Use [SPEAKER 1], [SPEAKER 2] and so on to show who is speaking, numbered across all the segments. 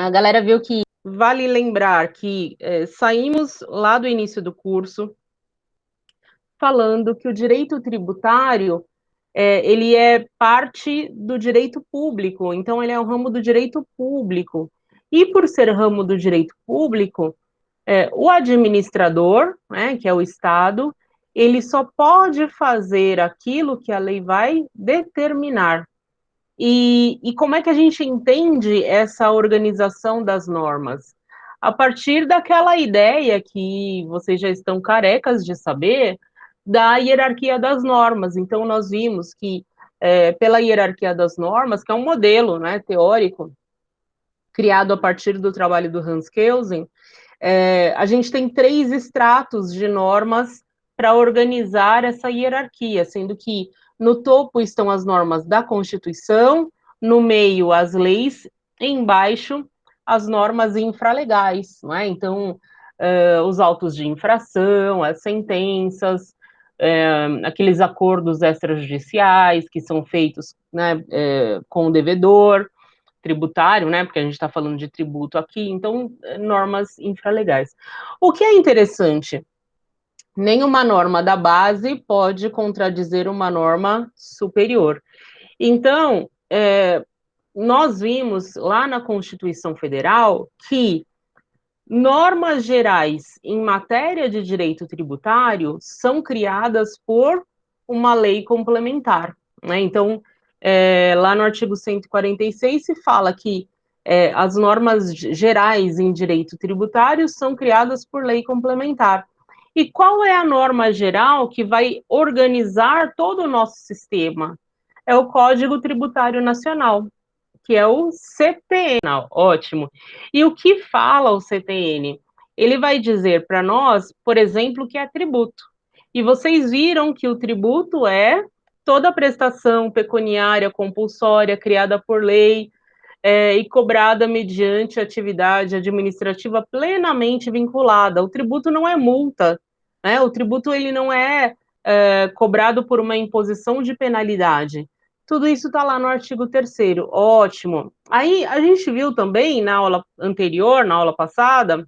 [SPEAKER 1] A galera viu que vale lembrar que saímos lá do início do curso falando que o direito tributário ele é parte do direito público, então ele é um ramo do direito público. E por ser ramo do direito público, o administrador, né, que é o Estado, ele só pode fazer aquilo que a lei vai determinar. E como é que a gente entende essa organização das normas? A partir daquela ideia que vocês já estão carecas de saber, da hierarquia das normas. Então, nós vimos que, pela hierarquia das normas, que é um modelo, né, teórico, criado a partir do trabalho do Hans Kelsen, a gente tem 3 estratos de normas para organizar essa hierarquia, sendo que no topo estão as normas da Constituição, no meio as leis, embaixo as normas infralegais, não é? Então, os autos de infração, as sentenças, aqueles acordos extrajudiciais que são feitos, né, com o devedor, tributário, né? Porque a gente está falando de tributo aqui, então, normas infralegais. O que é interessante, nenhuma norma da base pode contradizer uma norma superior. Então, nós vimos lá na Constituição Federal que normas gerais em matéria de direito tributário são criadas por uma lei complementar, né? Então, lá no artigo 146 se fala que as normas gerais em direito tributário são criadas por lei complementar. E qual é a norma geral que vai organizar todo o nosso sistema? É o Código Tributário Nacional, que é o CTN. Ótimo. E o que fala o CTN? Ele vai dizer para nós, por exemplo, que é tributo. E vocês viram que o tributo é toda prestação pecuniária compulsória criada por lei e cobrada mediante atividade administrativa plenamente vinculada. O tributo não é multa, né? O tributo ele não é cobrado por uma imposição de penalidade. Tudo isso está lá no artigo 3º. Ótimo. Aí a gente viu também na aula anterior, na aula passada,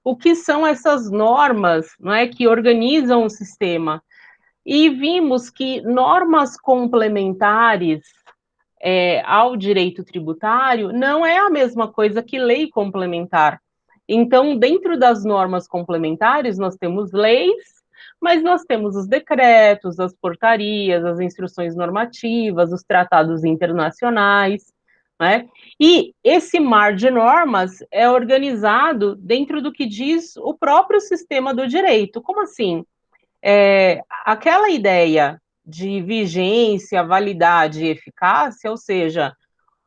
[SPEAKER 1] o que são essas normas, não é, que organizam o sistema. E vimos que normas complementares ao direito tributário não é a mesma coisa que lei complementar. Então, dentro das normas complementares, nós temos leis, mas nós temos os decretos, as portarias, as instruções normativas, os tratados internacionais, né? E esse mar de normas é organizado dentro do que diz o próprio sistema do direito. Como assim? Aquela ideia de vigência, validade e eficácia, ou seja,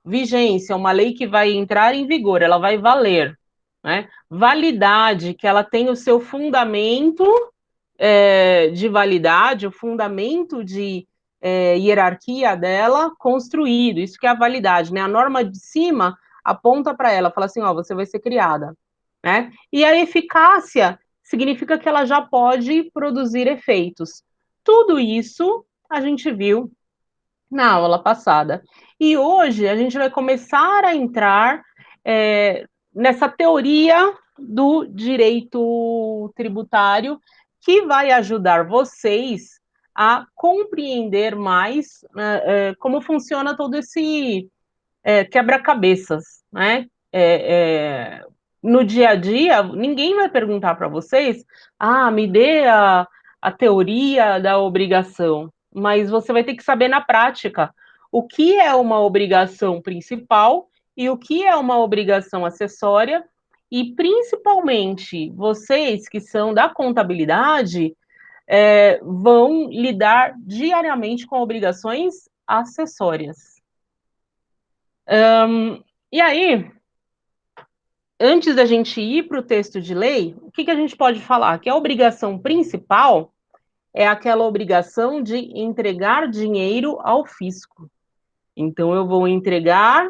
[SPEAKER 1] vigência, uma lei que vai entrar em vigor, ela vai valer, né? Validade, que ela tem o seu fundamento de validade, o fundamento de hierarquia dela construído, isso que é a validade, né? A norma de cima aponta para ela, fala assim, ó, você vai ser criada, né? E a eficácia significa que ela já pode produzir efeitos. Tudo isso a gente viu na aula passada. E hoje a gente vai começar a entrar nessa teoria do direito tributário que vai ajudar vocês a compreender mais como funciona todo esse quebra-cabeças, né? No dia a dia, ninguém vai perguntar para vocês, me dê a teoria da obrigação, mas você vai ter que saber na prática o que é uma obrigação principal e o que é uma obrigação acessória, e principalmente vocês que são da contabilidade vão lidar diariamente com obrigações acessórias. E aí, antes da gente ir para o texto de lei, o que a gente pode falar? Que a obrigação principal é aquela obrigação de entregar dinheiro ao fisco. Então, eu vou entregar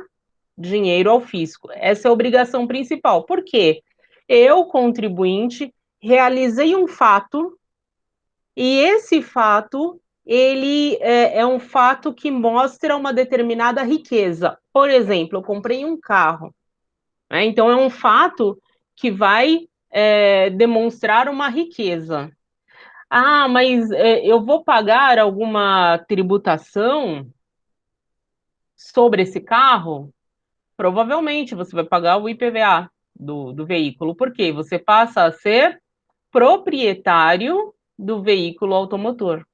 [SPEAKER 1] dinheiro ao fisco. Essa é a obrigação principal. Por quê? Eu, contribuinte, realizei um fato e esse fato, ele é um fato que mostra uma determinada riqueza. Por exemplo, eu comprei um carro. né? Então, é um fato que vai demonstrar uma riqueza. Ah, mas eu vou pagar alguma tributação sobre esse carro? Provavelmente você vai pagar o IPVA do veículo, porque você passa a ser proprietário do veículo automotor,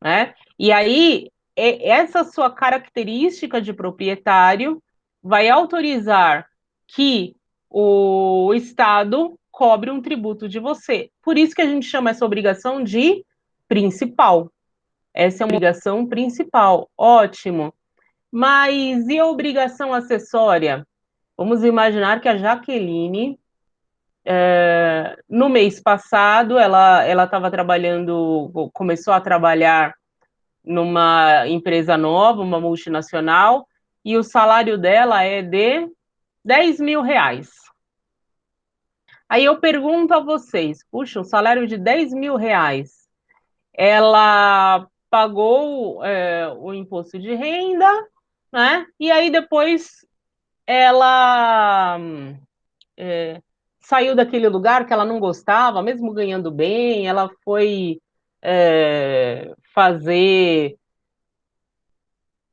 [SPEAKER 1] né? E aí, essa sua característica de proprietário vai autorizar que o Estado cobre um tributo de você. Por isso que a gente chama essa obrigação de principal. Essa é uma obrigação principal. Ótimo. Mas e a obrigação acessória? Vamos imaginar que a Jaqueline, no mês passado, ela estava trabalhando, começou a trabalhar numa empresa nova, uma multinacional, e o salário dela é de R$ 10.000. Aí eu pergunto a vocês, puxa, um salário de R$ 10.000, ela pagou o imposto de renda, né? E aí depois ela é, saiu daquele lugar que ela não gostava, mesmo ganhando bem, ela foi fazer,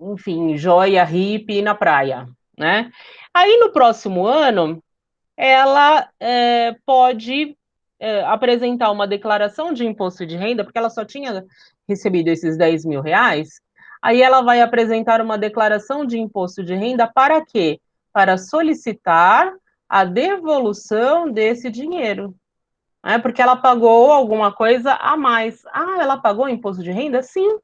[SPEAKER 1] enfim, joia hippie na praia, né? Aí no próximo ano, ela pode apresentar uma declaração de imposto de renda, porque ela só tinha recebido esses R$ 10.000. Aí ela vai apresentar uma declaração de imposto de renda para quê? Para solicitar a devolução desse dinheiro. Né? Porque ela pagou alguma coisa a mais. Ah, ela pagou imposto de renda? Sim,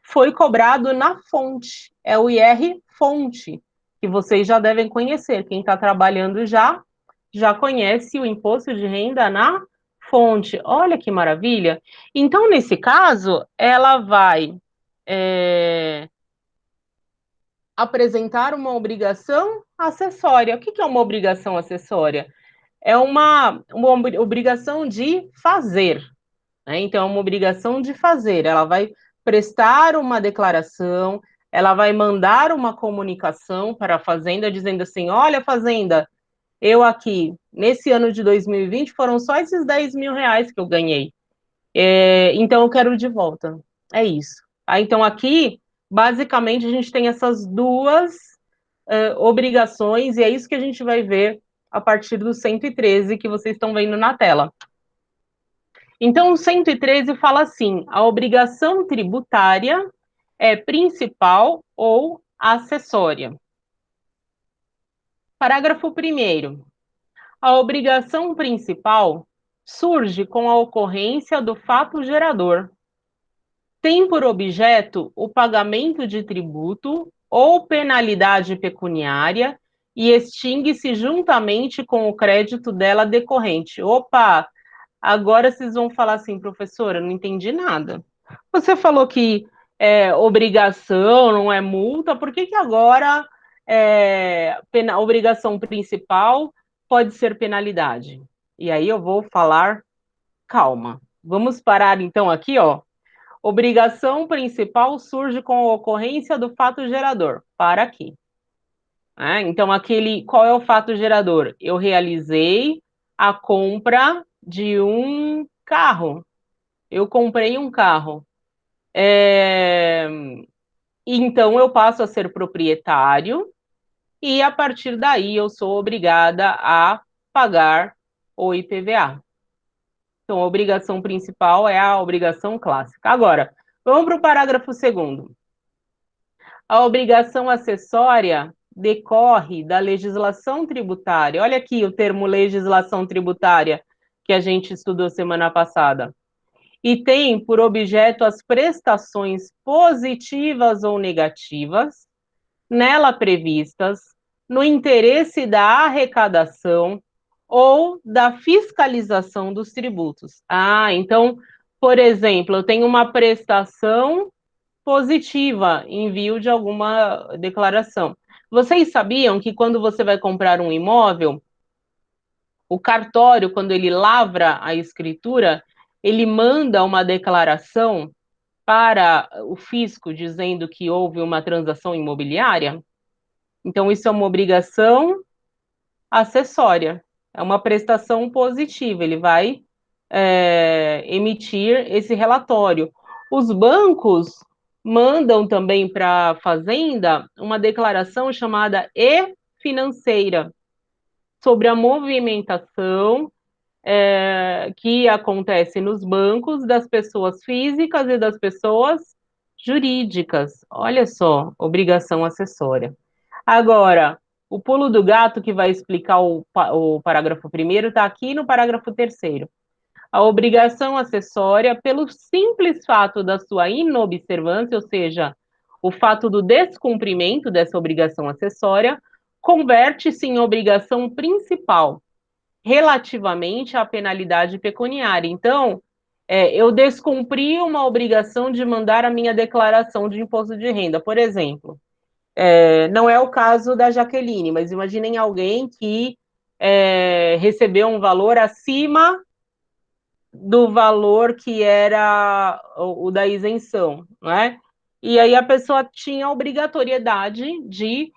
[SPEAKER 1] foi cobrado na fonte. É o IR fonte, que vocês já devem conhecer. Quem está trabalhando já conhece o imposto de renda na fonte. Olha que maravilha. Então, nesse caso, ela vai é, apresentar uma obrigação acessória. O que é uma obrigação acessória? É uma obrigação de fazer, né? Então, é uma obrigação de fazer. Ela vai prestar uma declaração, ela vai mandar uma comunicação para a Fazenda dizendo assim: olha, Fazenda, eu aqui, nesse ano de 2020, foram só esses R$ 10.000 que eu ganhei. Então, eu quero de volta. É isso. Então, aqui, basicamente, a gente tem essas duas obrigações, e é isso que a gente vai ver a partir do 113 que vocês estão vendo na tela. Então, o 113 fala assim: a obrigação tributária é principal ou acessória. Parágrafo 1º. A obrigação principal surge com a ocorrência do fato gerador. Tem por objeto o pagamento de tributo ou penalidade pecuniária e extingue-se juntamente com o crédito dela decorrente. Opa, agora vocês vão falar assim, professora, não entendi nada. Você falou que é obrigação, não é multa, por que agora a obrigação principal pode ser penalidade? E aí eu vou falar, calma. Vamos parar então aqui, ó. Obrigação principal surge com a ocorrência do fato gerador. Para aqui. Então, qual é o fato gerador? Eu realizei a compra de um carro. Eu comprei um carro. Então, eu passo a ser proprietário e, a partir daí, eu sou obrigada a pagar o IPVA. Então, a obrigação principal é a obrigação clássica. Agora, vamos para o parágrafo 2º. A obrigação acessória decorre da legislação tributária. Olha aqui o termo legislação tributária que a gente estudou semana passada. E tem por objeto as prestações positivas ou negativas nela previstas no interesse da arrecadação ou da fiscalização dos tributos. Então, por exemplo, eu tenho uma prestação positiva, envio de alguma declaração. Vocês sabiam que quando você vai comprar um imóvel, o cartório, quando ele lavra a escritura, ele manda uma declaração para o fisco dizendo que houve uma transação imobiliária? Então, isso é uma obrigação acessória. É uma prestação positiva, ele vai emitir esse relatório. Os bancos mandam também para a Fazenda uma declaração chamada e-financeira sobre a movimentação que acontece nos bancos das pessoas físicas e das pessoas jurídicas. Olha só, obrigação acessória. Agora, o pulo do gato que vai explicar o parágrafo primeiro está aqui no parágrafo terceiro. A obrigação acessória, pelo simples fato da sua inobservância, ou seja, o fato do descumprimento dessa obrigação acessória, converte-se em obrigação principal, relativamente à penalidade pecuniária. Então, eu descumpri uma obrigação de mandar a minha declaração de imposto de renda, por exemplo. Não é o caso da Jaqueline, mas imaginem alguém que recebeu um valor acima do valor que era o da isenção, né? E aí a pessoa tinha a obrigatoriedade de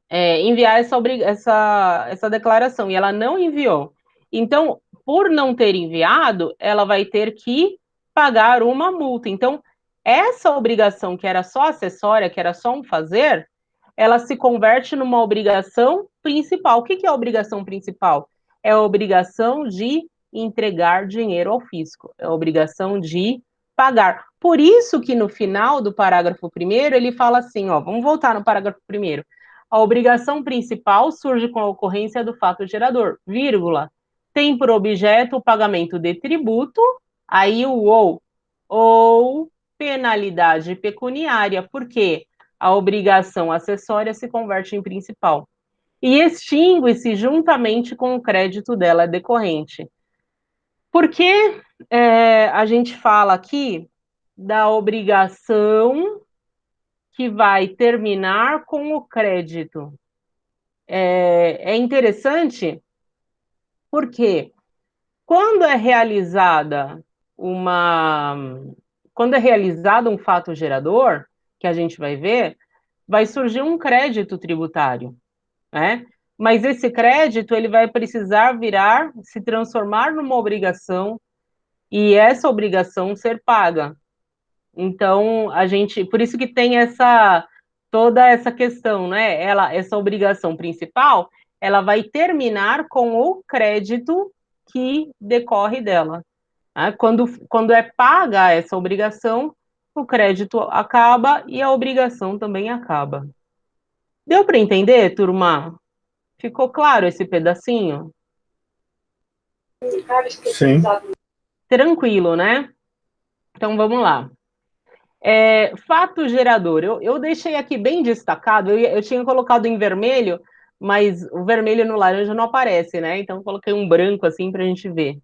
[SPEAKER 1] enviar essa declaração, e ela não enviou. Então, por não ter enviado, ela vai ter que pagar uma multa. Então, essa obrigação que era só acessória, que era só um fazer, ela se converte numa obrigação principal. O que é a obrigação principal? É a obrigação de entregar dinheiro ao fisco, é a obrigação de pagar. Por isso que no final do parágrafo primeiro ele fala assim, ó, vamos voltar no parágrafo primeiro. A obrigação principal surge com a ocorrência do fato gerador, vírgula, tem por objeto o pagamento de tributo, aí o ou penalidade pecuniária, porque a obrigação acessória se converte em principal. E extingue-se juntamente com o crédito dela decorrente. Por que a gente fala aqui da obrigação que vai terminar com o crédito? É interessante porque quando é realizada uma quando é realizado um fato gerador, que a gente vai ver, vai surgir um crédito tributário, né? Mas esse crédito ele vai precisar se transformar numa obrigação e essa obrigação ser paga. Então, por isso que tem toda essa questão, né? Essa obrigação principal, ela vai terminar com o crédito que decorre dela. Né? Quando é paga essa obrigação, o crédito acaba e a obrigação também acaba. Deu para entender, turma? Ficou claro esse pedacinho?
[SPEAKER 2] Sim.
[SPEAKER 1] Tranquilo, né? Então vamos lá. Fato gerador. Eu deixei aqui bem destacado, eu tinha colocado em vermelho, mas o vermelho no laranja não aparece, né? Então coloquei um branco assim para a gente ver.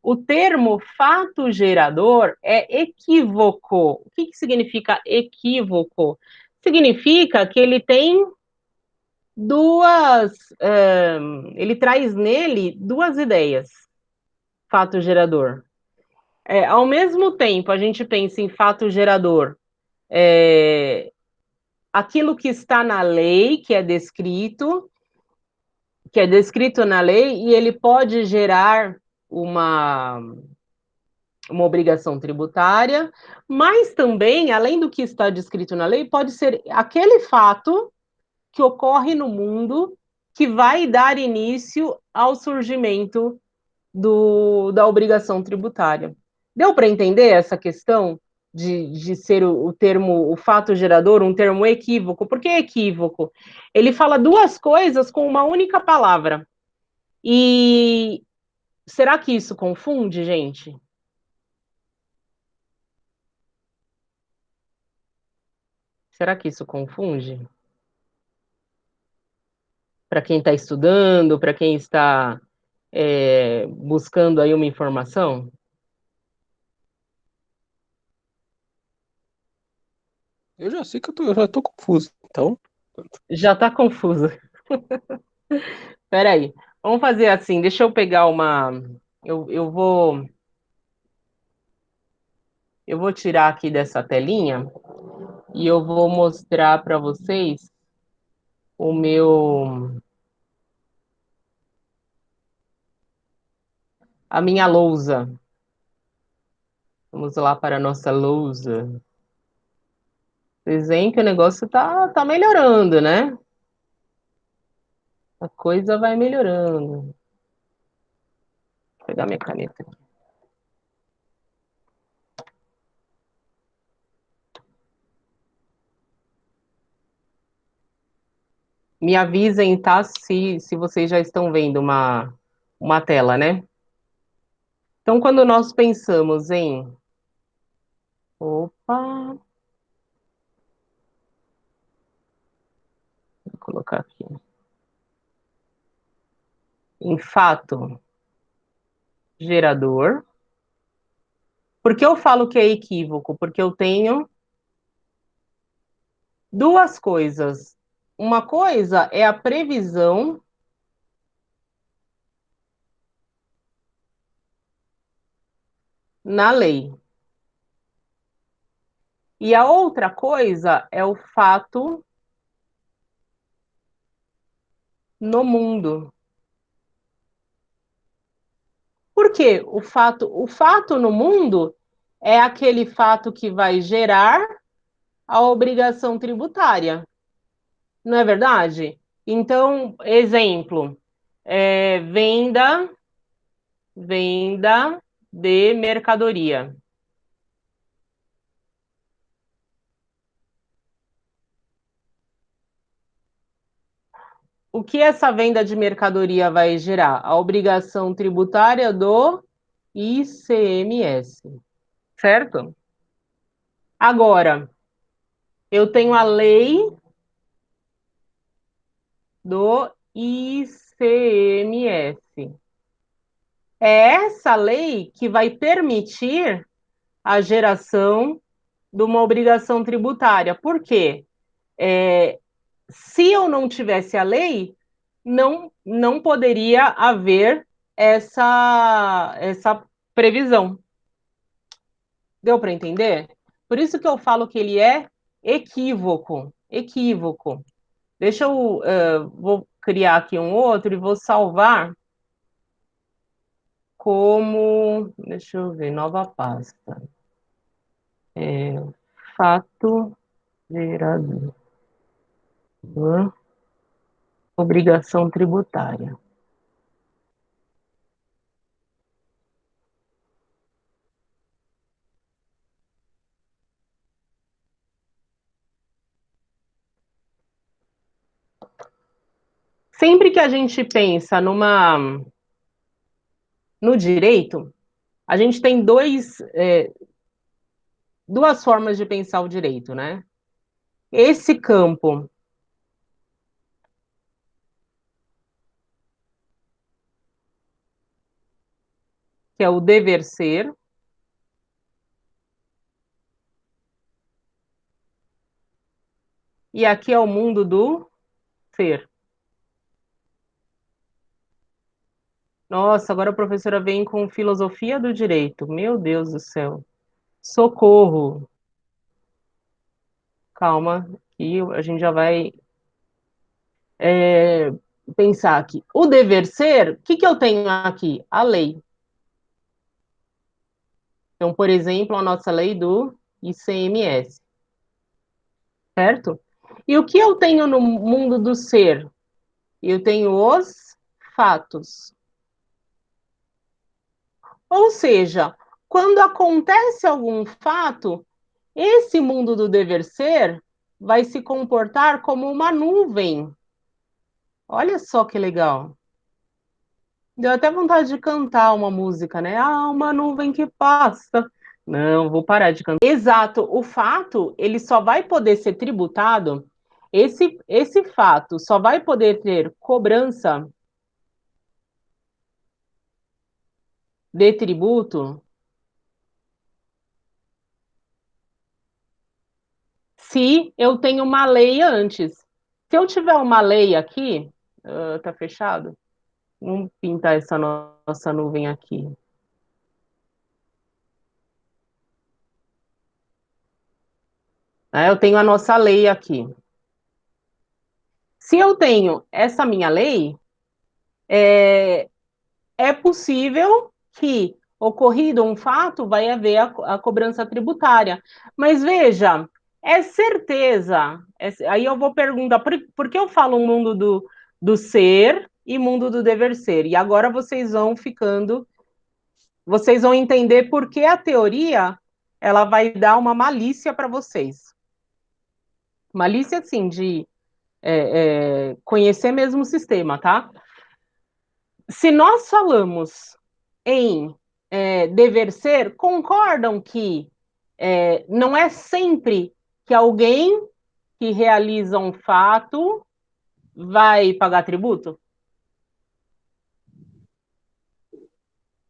[SPEAKER 1] O termo fato gerador é equívoco. O que significa equívoco? Significa que ele tem duas. Ele traz nele duas ideias, fato gerador. Ao mesmo tempo, a gente pensa em fato gerador, aquilo que está na lei, que é descrito na lei, e ele pode gerar uma, uma obrigação tributária, mas também, além do que está descrito na lei, pode ser aquele fato que ocorre no mundo que vai dar início ao surgimento da obrigação tributária. Deu para entender essa questão de ser o termo, o fato gerador, um termo equívoco? Por que equívoco? Ele fala duas coisas com uma única palavra. E será que isso confunde, gente? Será que isso confunde? Para quem está estudando, para quem está buscando aí uma informação?
[SPEAKER 2] Eu já sei que eu já tô confuso. Então,
[SPEAKER 1] Já está confuso. Espera aí. Vamos fazer assim, deixa eu pegar uma. Eu vou tirar aqui dessa telinha e eu vou mostrar para vocês o meu a minha lousa. Vamos lá para a nossa lousa. Dizem que o negócio tá melhorando, né? A coisa vai melhorando. Vou pegar minha caneta aqui. Me avisem, tá? Se vocês já estão vendo uma tela, né? Então, quando nós pensamos em. Opa! Vou colocar aqui. Em fato gerador. Por que eu falo que é equívoco? Porque eu tenho duas coisas. Uma coisa é a previsão na lei. E a outra coisa é o fato no mundo. Por quê? O fato no mundo é aquele fato que vai gerar a obrigação tributária. Não é verdade? Então, exemplo, venda de mercadoria. O que essa venda de mercadoria vai gerar? A obrigação tributária do ICMS, certo? Agora, eu tenho a lei do ICMS. É essa lei que vai permitir a geração de uma obrigação tributária. Por quê? Se eu não tivesse a lei, não poderia haver essa previsão. Deu para entender? Por isso que eu falo que ele é equívoco. Equívoco. Deixa eu vou criar aqui um outro e vou salvar como. Deixa eu ver, nova pasta. Fato gerador. Obrigação tributária. Sempre que a gente pensa no direito, a gente tem duas formas de pensar o direito, né? Esse campo, que é o dever ser, e aqui é o mundo do ser. Nossa, agora a professora vem com filosofia do direito. Meu Deus do céu. Socorro. Calma, que a gente já vai é, pensar aqui. O dever ser, o que eu tenho aqui? A lei. Então, por exemplo, a nossa lei do ICMS, certo? E o que eu tenho no mundo do ser? Eu tenho os fatos. Ou seja, quando acontece algum fato, esse mundo do dever ser vai se comportar como uma nuvem. Olha só que legal. Deu até vontade de cantar uma música, né? Ah, uma nuvem que passa. Não, vou parar de cantar. Exato, o fato, ele só vai poder ser tributado, esse fato só vai poder ter cobrança de tributo se eu tenho uma lei antes. Se eu tiver uma lei aqui, tá fechado? Vamos pintar essa nossa nuvem aqui. Eu tenho a nossa lei aqui. Se eu tenho essa minha lei, é possível que, ocorrido um fato, vai haver a cobrança tributária. Mas veja, é certeza. Aí eu vou perguntar, por que eu falo o mundo do ser e mundo do dever ser? E agora vocês vão entender por que a teoria ela vai dar uma malícia para vocês. Malícia, assim, de conhecer mesmo o sistema, tá? Se nós falamos em dever ser, concordam que não é sempre que alguém que realiza um fato vai pagar tributo?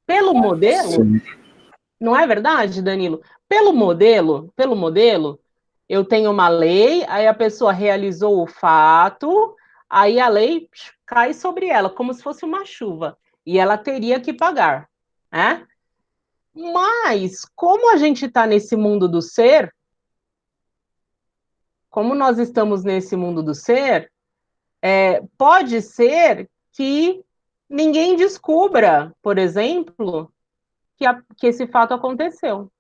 [SPEAKER 1] Pelo modelo,
[SPEAKER 2] Sim.
[SPEAKER 1] não é verdade, Danilo? Pelo modelo, eu tenho uma lei, aí a pessoa realizou o fato, aí a lei cai sobre ela, como se fosse uma chuva, e ela teria que pagar, né? Mas, como a gente está nesse mundo do ser, como nós estamos nesse mundo do ser, pode ser que ninguém descubra, por exemplo, que esse fato aconteceu.